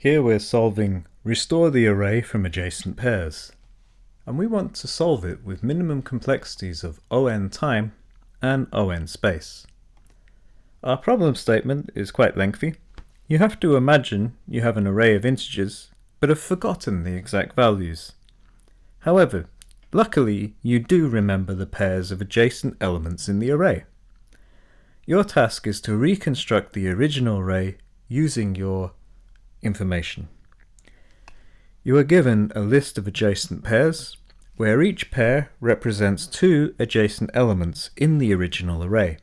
Here we're solving restore the array from adjacent pairs, and we want to solve it with minimum complexities of on time and on space. Our problem statement is quite lengthy. You have to imagine you have an array of integers, but have forgotten the exact values. However, luckily you do remember the pairs of adjacent elements in the array. Your task is to reconstruct the original array using your information. You are given a list of adjacent pairs, where each pair represents two adjacent elements in the original array.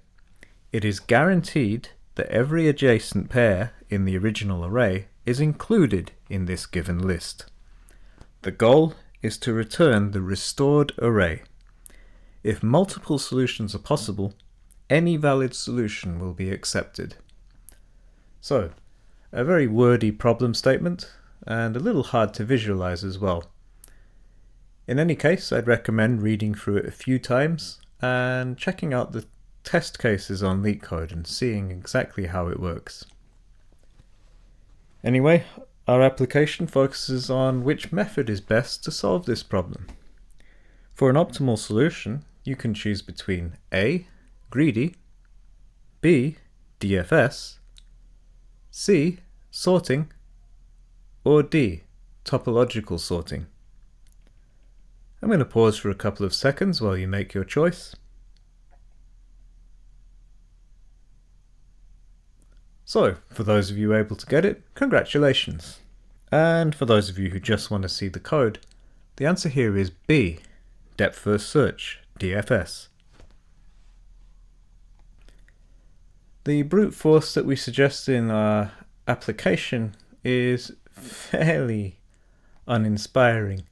It is guaranteed that every adjacent pair in the original array is included in this given list. The goal is to return the restored array. If multiple solutions are possible, any valid solution will be accepted. So, a very wordy problem statement, and a little hard to visualize as well. In any case, I'd recommend reading through it a few times and checking out the test cases on LeetCode and seeing exactly how it works. Anyway, our application focuses on which method is best to solve this problem. For an optimal solution, you can choose between A, greedy, B, DFS, C, sorting, or D, topological sorting. I'm going to pause for a couple of seconds while you make your choice. So, for those of you able to get it, congratulations. And for those of you who just want to see the code, the answer here is B, depth first search, DFS. The brute force that we suggest in our application is fairly uninspiring.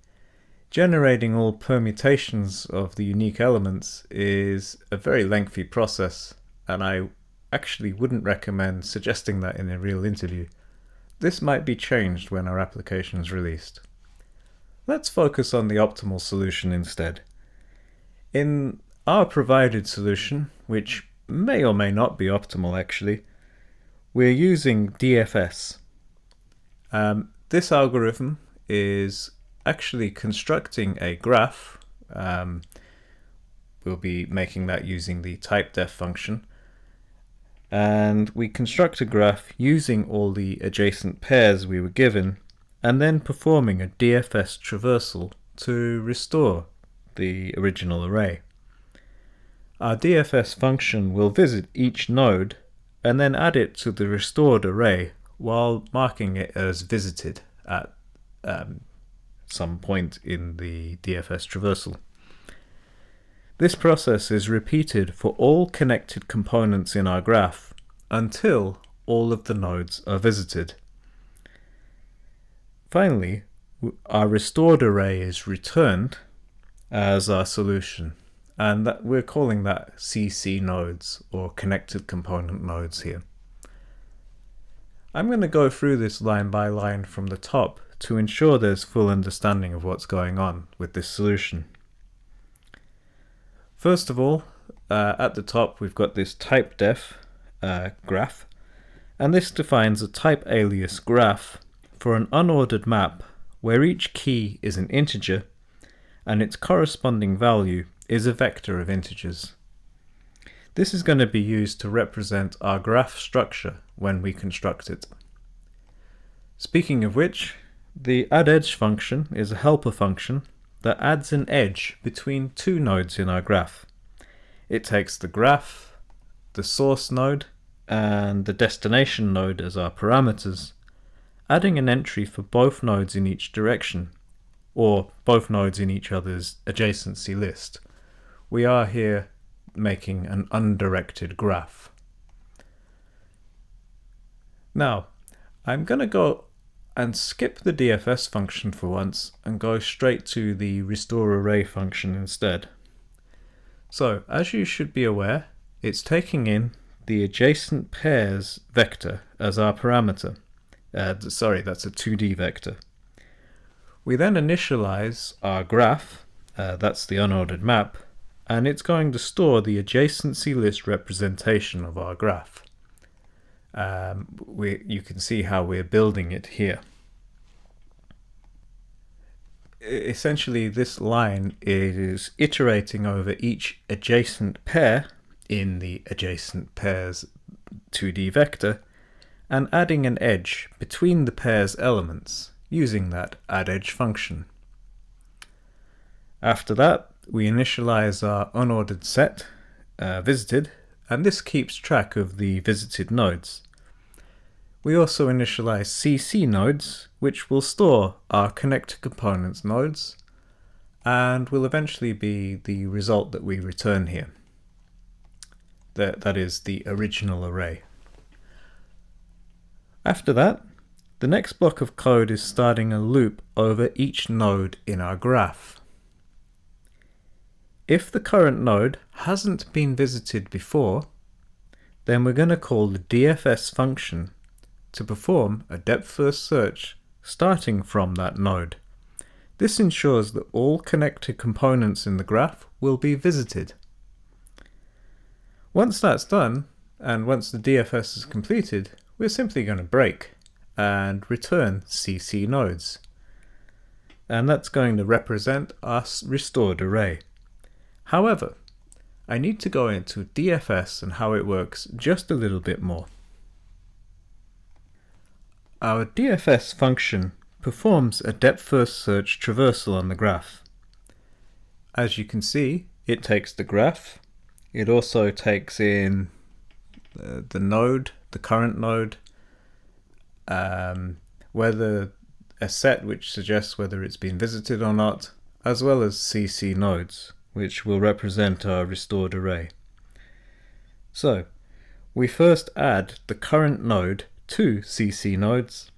Generating all permutations of the unique elements is a very lengthy process, and I actually wouldn't recommend suggesting that in a real interview. This might be changed when our application is released. Let's focus on the optimal solution instead. In our provided solution, which may or may not be optimal actually, we're using DFS. This algorithm is actually constructing a graph. We'll be making that using the typedef function. And we construct a graph using all the adjacent pairs we were given, and then performing a DFS traversal to restore the original array. Our DFS function will visit each node and then add it to the restored array while marking it as visited at some point in the DFS traversal. This process is repeated for all connected components in our graph until all of the nodes are visited. Finally, our restored array is returned as our solution, and we're calling that CC nodes, or connected component nodes here. I'm going to go through this line by line from the top to ensure there's full understanding of what's going on with this solution. First of all, at the top we've got this typedef graph, and this defines a type alias graph for an unordered map where each key is an integer and its corresponding value is a vector of integers. This is going to be used to represent our graph structure when we construct it. Speaking of which, the addEdge function is a helper function that adds an edge between two nodes in our graph. It takes the graph, the source node, and the destination node as our parameters, adding an entry for both nodes in each direction, or both nodes in each other's adjacency list. We are here making an undirected graph. Now, I'm going to go and skip the DFS function for once and go straight to the restore array function instead. So, as you should be aware, it's taking in the adjacent pairs vector as our parameter. Sorry, that's a 2D vector. We then initialize our graph, that's the unordered map, and it's going to store the adjacency list representation of our graph. You can see how we're building it here. essentially this line is iterating over each adjacent pair in the adjacent pairs 2D vector and adding an edge between the pair's elements using that addEdge function. After that, we initialize our unordered set, visited, and this keeps track of the visited nodes. We also initialize CC nodes, which will store our connector components nodes, and will eventually be the result that we return here. That is the original array. After that, the next block of code is starting a loop over each node in our graph. If the current node hasn't been visited before, then we're going to call the DFS function to perform a depth-first search starting from that node. This ensures that all connected components in the graph will be visited. Once that's done, and once the DFS is completed, we're simply going to break and return CC nodes. And that's going to represent our restored array. However, I need to go into DFS and how it works just a little bit more. Our DFS function performs a depth-first search traversal on the graph. As you can see, it takes the graph. It also takes in the node, the current node, whether a set which suggests whether it's been visited or not, as well as CC nodes, which will represent our restored array. So, we first add the current node to CC nodes,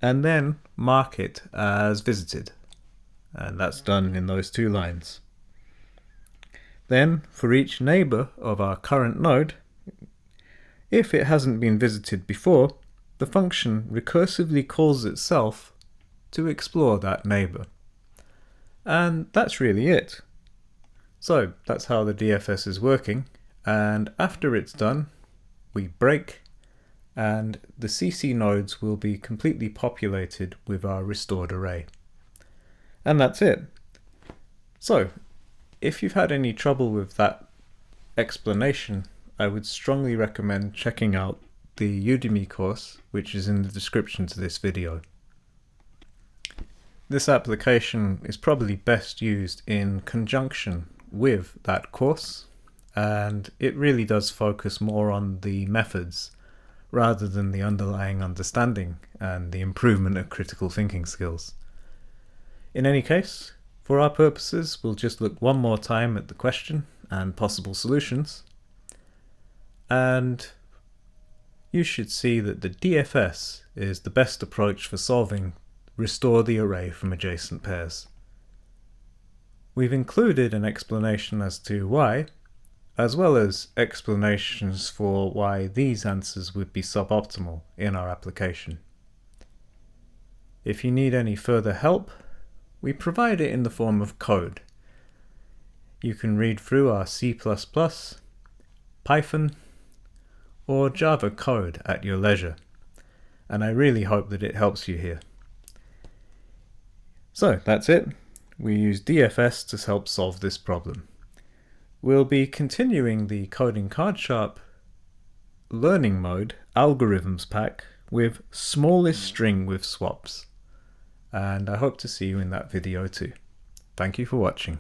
and then mark it as visited. And that's done in those two lines. Then, for each neighbor of our current node, if it hasn't been visited before, the function recursively calls itself to explore that neighbor. And that's really it. So that's how the DFS is working, and after it's done, we break, and the CC nodes will be completely populated with our restored array. And that's it. So, if you've had any trouble with that explanation, I would strongly recommend checking out the Udemy course, which is in the description to this video. This application is probably best used in conjunction with that course, and it really does focus more on the methods rather than the underlying understanding and the improvement of critical thinking skills. In any case, for our purposes, we'll just look one more time at the question and possible solutions, and you should see that the DFS is the best approach for solving restore the array from adjacent pairs. We've included an explanation as to why, as well as explanations for why these answers would be suboptimal in our application. If you need any further help, we provide it in the form of code. You can read through our C++, Python, or Java code at your leisure, and I really hope that it helps you here. So that's it. We use DFS to help solve this problem. We'll be continuing the Coding Card Sharp learning mode algorithms pack with smallest string with swaps. And I hope to see you in that video too. Thank you for watching.